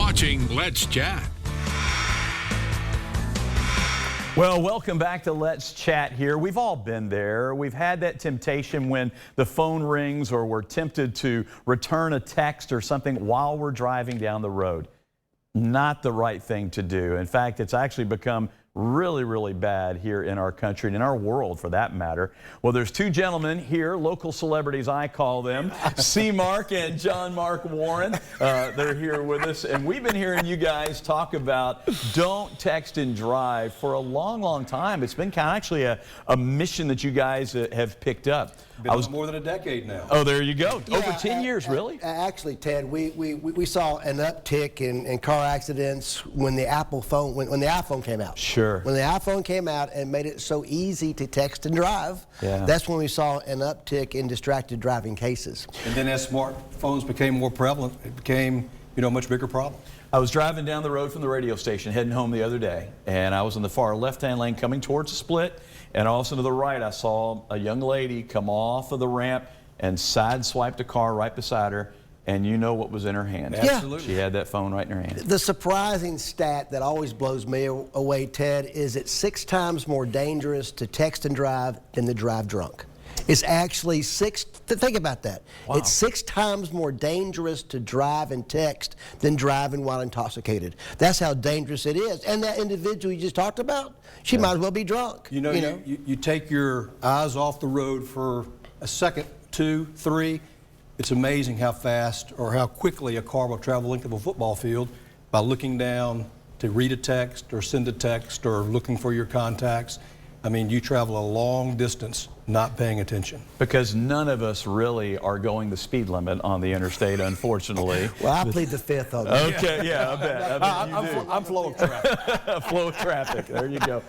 watching Let's Chat. Well, welcome back to Let's Chat here. We've all been there. We've had that temptation when the phone rings or we're tempted to return a text or something while we're driving down the road. Not the right thing to do. In fact, it's actually become really, really bad here in our country and in our world for that matter. Well, there's two gentlemen here, local celebrities I call them, C. Mark and John Mark Warren. They're here with us, and we've been hearing you guys talk about don't text and drive for a long, long time. It's been kind of actually a mission that you guys have picked up. Been more than a decade now. Oh, there you go. Yeah, over 10 years, really? Actually, Ted, we saw an uptick in car accidents when the when the iPhone came out. Sure. When the iPhone came out and made it so easy to text and drive, that's when we saw an uptick in distracted driving cases. And then as smartphones became more prevalent, it became, a much bigger problem. I was driving down the road from the radio station heading home the other day, and I was in the far left-hand lane coming towards the split, and also to the right I saw a young lady come off of the ramp and sideswiped a car right beside her, and you know what was in her hand. Yeah. Absolutely. She had that phone right in her hand. The surprising stat that always blows me away, Ted, is it's 6 times more dangerous to text and drive than to drive drunk. It's actually think about that. Wow. It's 6 times more dangerous to drive and text than driving while intoxicated. That's how dangerous it is. And that individual you just talked about, she might as well be drunk. You take your eyes off the road for a second, 2, 3. It's amazing how fast or how quickly a car will travel the length of a football field by looking down to read a text or send a text or looking for your contacts. I mean, you travel a long distance not paying attention. Because none of us really are going the speed limit on the interstate, unfortunately. Well, I plead the fifth on that. Okay, yeah, I bet. I'm flow of traffic. Flow of traffic, there you go.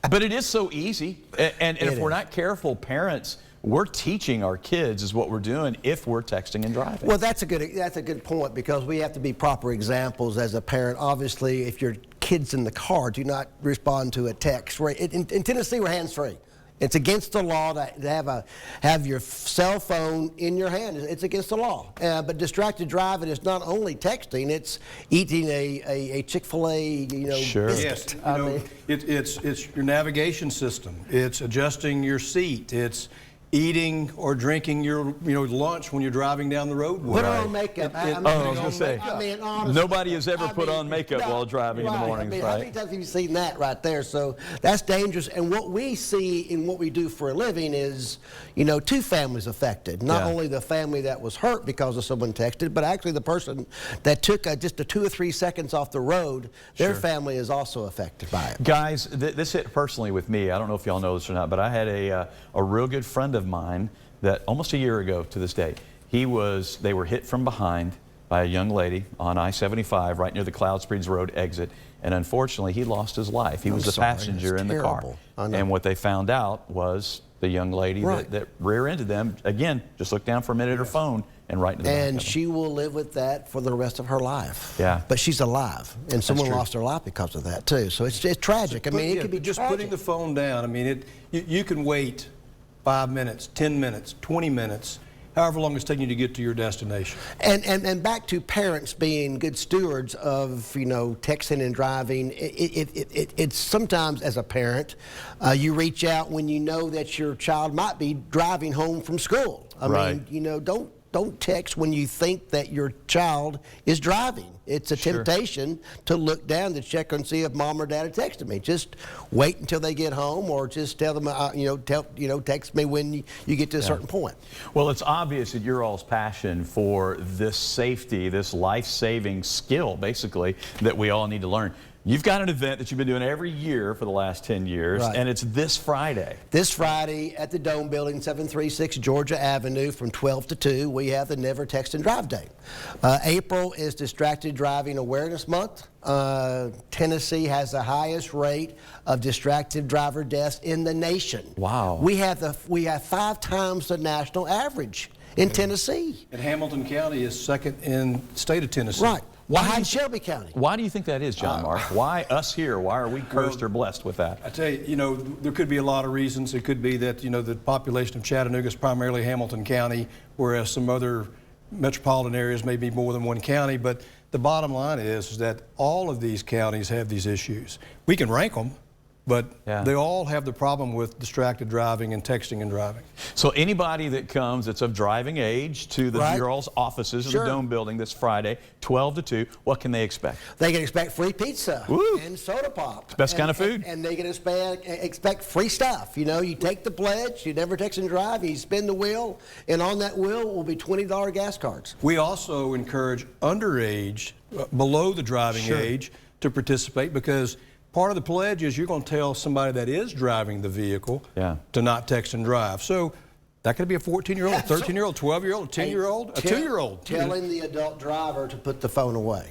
But it is so easy, and if we're not careful, parents, we're teaching our kids is what we're doing if we're texting and driving. Well, that's a good point, because we have to be proper examples as a parent. Obviously, if your kid's in the car, do not respond to a text. In Tennessee, we're hands-free. It's against the law to have your cell phone in your hand. It's against the law. But distracted driving is not only texting; it's eating a Chick-fil-A, Sure. biscuit. Yes, it's your navigation system. It's adjusting your seat. It's eating or drinking your lunch when you're driving down the road. Put on makeup. I was going to say, honestly, nobody has ever put on makeup while driving in the mornings, right? How many times have you seen that right there? So that's dangerous. And what we see in what we do for a living is, 2 families affected. Not only the family that was hurt because of someone texted, but actually the person that took just a 2 or 3 seconds off the road, their family is also affected by it. Guys, this hit personally with me. I don't know if y'all know this or not, but I had a real good friend of mine that almost a year ago to this day, they were hit from behind by a young lady on I-75 right near the Cloud Springs Road exit, and unfortunately he lost his life. He was the passenger in the car. And what they found out was the young lady that rear-ended them, again, just looked down for a minute at her phone and right into the back of them. She will live with that for the rest of her life. Yeah. But she's alive, and someone lost their life because of that too. So it's tragic. I mean, it could be just tragic. putting the phone down. I mean, you can wait 5 minutes, 10 minutes, 20 minutes, however long it's taking you to get to your destination. And back to parents being good stewards of, texting and driving. It's sometimes as a parent, you reach out when you know that your child might be driving home from school. I mean, don't text when you think that your child is driving. It's a temptation to look down to check and see if mom or dad had texted me. Just wait until they get home, or just tell them, text me when you get to a certain point. Well, it's obvious that your all's passion for this safety, this life-saving skill, basically, that we all need to learn. You've got an event that you've been doing every year for the last 10 years, and it's this Friday. This Friday at the Dome Building, 736 Georgia Avenue from 12 to 2, we have the Never Text and Drive Day. April is Distracted Driving Awareness Month. Tennessee has the highest rate of distracted driver deaths in the nation. Wow. We have 5 times the national average in Tennessee. And Hamilton County is second in the state of Tennessee. Right. Behind Shelby County. Why do you think that is, John Mark? Why us here? Why are we cursed or blessed with that? I tell you, there could be a lot of reasons. It could be that, the population of Chattanooga is primarily Hamilton County, whereas some other metropolitan areas may be more than one county. But the bottom line is that all of these counties have these issues. We can rank them, but they all have the problem with distracted driving and texting and driving. So anybody that comes that's of driving age to the Bureau's offices in the Dome building this Friday, 12 to 2, what can they expect? They can expect free pizza and soda pop. Best kind of food. And they can expect free stuff. You know, you take the pledge, you never text and drive, you spin the wheel, and on that wheel will be $20 gas cards. We also encourage underage, below the driving age, to participate, because part of the pledge is you're going to tell somebody that is driving the vehicle to not text and drive. So that could be a 14-year-old, a 13-year-old, 12-year-old, a 10-year-old, a 2-year-old. Telling the adult driver to put the phone away.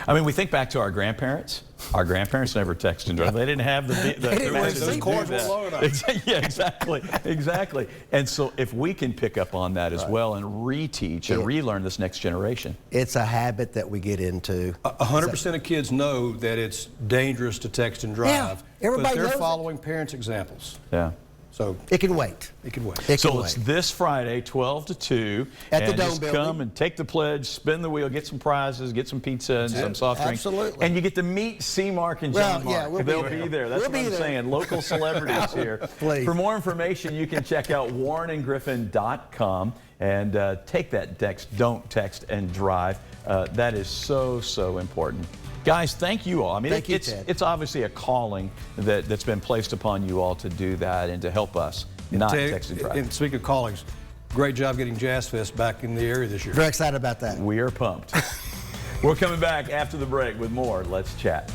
I mean, we think back to our grandparents. Our grandparents never texted and drove. They didn't have Those cords were low enough. Yeah, exactly. And so if we can pick up on that as well and reteach and relearn this next generation. It's a habit that we get into. 100% of kids know that it's dangerous to text and drive. Everybody but they're knows following parents' examples. Yeah. So it can wait. It can wait. So it's this Friday, 12 to 2. At the Dome just building. Come and take the pledge, spin the wheel, get some prizes, get some pizza and some soft drinks. Absolutely. And you get to meet C. Mark and John Mark. We'll They'll be there. That's what I'm saying. Local celebrities here. Please. For more information, you can check out warrenandgriffin.com and take that text, don't text and drive. That is so important. Guys, thank you all. I mean, it's obviously a calling that's been placed upon you all to do that and to help us not text and drive. And speaking of callings, great job getting Jazz Fest back in the area this year. Very excited about that. We are pumped. We're coming back after the break with more Let's Chat.